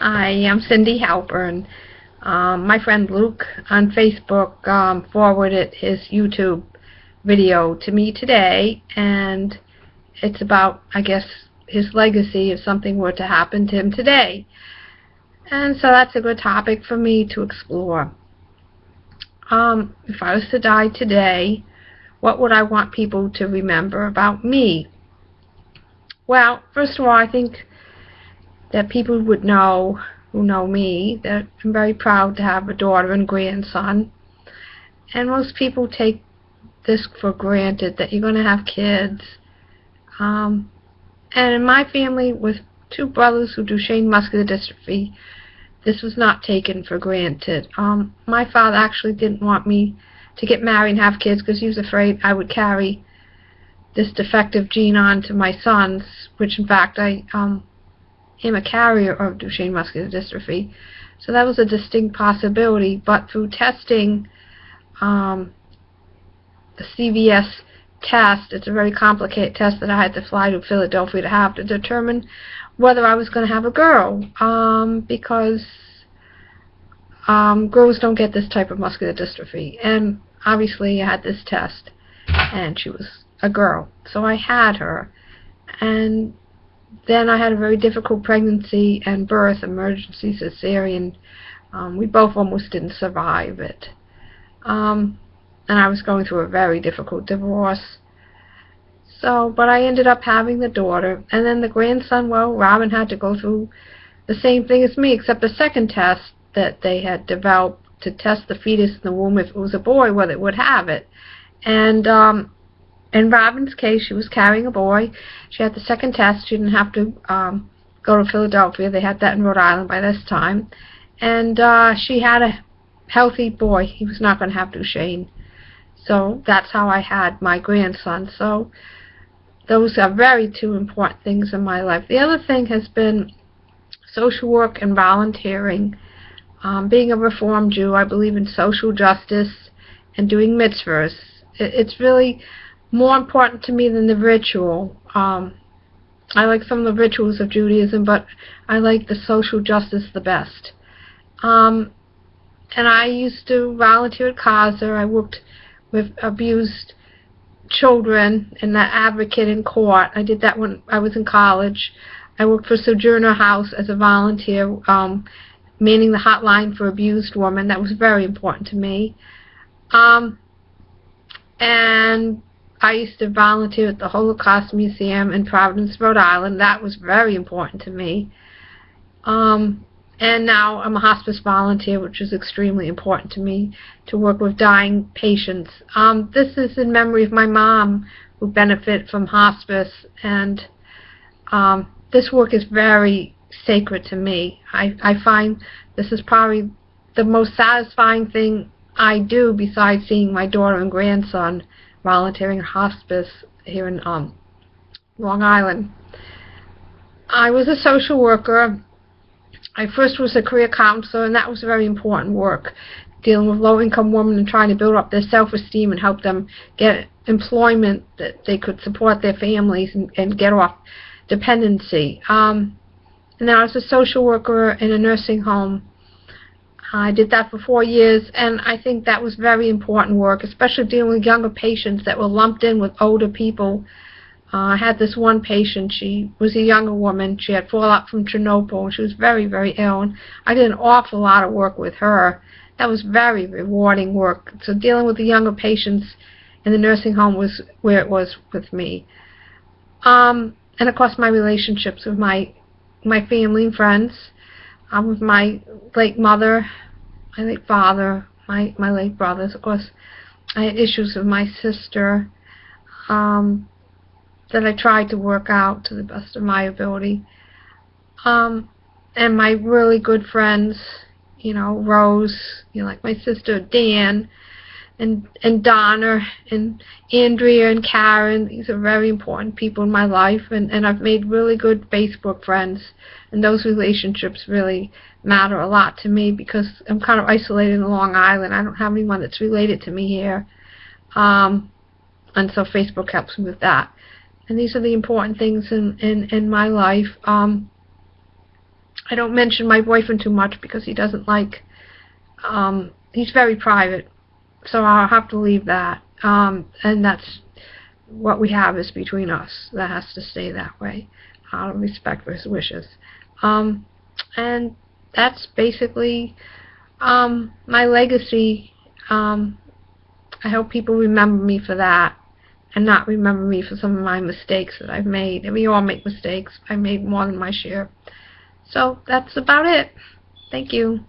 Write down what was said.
Hi, I'm Cindy Halpern. My friend Luke on Facebook forwarded his YouTube video to me today, and it's about, I guess, his legacy if something were to happen to him today. And so that's a good topic for me to explore. If I was to die today, what would I want people to remember about me? Well, first of all, I think that people would know, who know me, that I'm very proud to have a daughter and grandson. And most people take this for granted, that you're going to have kids. And in my family, with two brothers who Duchenne muscular dystrophy, this was not taken for granted. My father actually didn't want me to get married and have kids because he was afraid I would carry this defective gene on to my sons, which in fact I am a carrier of Duchenne muscular dystrophy. So that was a distinct possibility, but through testing, the CVS test, it's a very complicated test that I had to fly to Philadelphia to have to determine whether I was going to have a girl, because girls don't get this type of muscular dystrophy. And obviously I had this test, and she was a girl, so I had her. And then I had a very difficult pregnancy and birth, emergency cesarean. We both almost didn't survive it. And I was going through a very difficult divorce. But I ended up having the daughter. And then the grandson, well, Robin had to go through the same thing as me, except the second test that they had developed to test the fetus in the womb, if it was a boy, whether it would have it. And in Robin's case, she was carrying a boy. She had the second test. She didn't have to go to Philadelphia. They had that in Rhode Island by this time. And she had a healthy boy. He was not going to have Duchenne. So that's how I had my grandson. So those are very two important things in my life. The other thing has been social work and volunteering. Being a Reformed Jew, I believe in social justice and doing mitzvahs. It's really more important to me than the ritual. I like some of the rituals of Judaism, but I like the social justice the best. And I used to volunteer at CASA. I worked with abused children and that advocate in court. I did that when I was in college. I worked for Sojourner House as a volunteer, manning the hotline for abused women. That was very important to me. And I used to volunteer at the Holocaust Museum in Providence, Rhode Island. That was very important to me. And now I'm a hospice volunteer, which is extremely important to me, to work with dying patients. This is in memory of my mom, who benefited from hospice, and this work is very sacred to me. I find this is probably the most satisfying thing I do besides seeing my daughter and grandson, volunteering at hospice here in Long Island. I was a social worker. I first was a career counselor, and that was very important work, dealing with low-income women and trying to build up their self-esteem and help them get employment that they could support their families and get off dependency. And then I was a social worker in a nursing home. I did that for 4 years, and I think that was very important work, especially dealing with younger patients that were lumped in with older people. I had this one patient. She was a younger woman. She had fallout from Chernobyl, and she was very, very ill. And I did an awful lot of work with her. That was very rewarding work. So dealing with the younger patients in the nursing home was where it was with me. And of course, my relationships with my family and friends, with my late mother, my late father, my late brothers. Of course, I had issues with my sister that I tried to work out to the best of my ability. And my really good friends, Rose, like my sister Dan, and Donna, and Andrea, and Karen. These are very important people in my life, and I've made really good Facebook friends, and those relationships really matter a lot to me because I'm kind of isolated in Long Island. I don't have anyone that's related to me here, and so Facebook helps me with that. And these are the important things in my life. I don't mention my boyfriend too much because he doesn't like, he's very private, so I'll have to leave that. And that's what we have is between us. That has to stay that way, out of respect for his wishes. And that's basically my legacy. I hope people remember me for that, and not remember me for some of my mistakes that I've made. And we all make mistakes. I made more than my share. So that's about it. Thank you.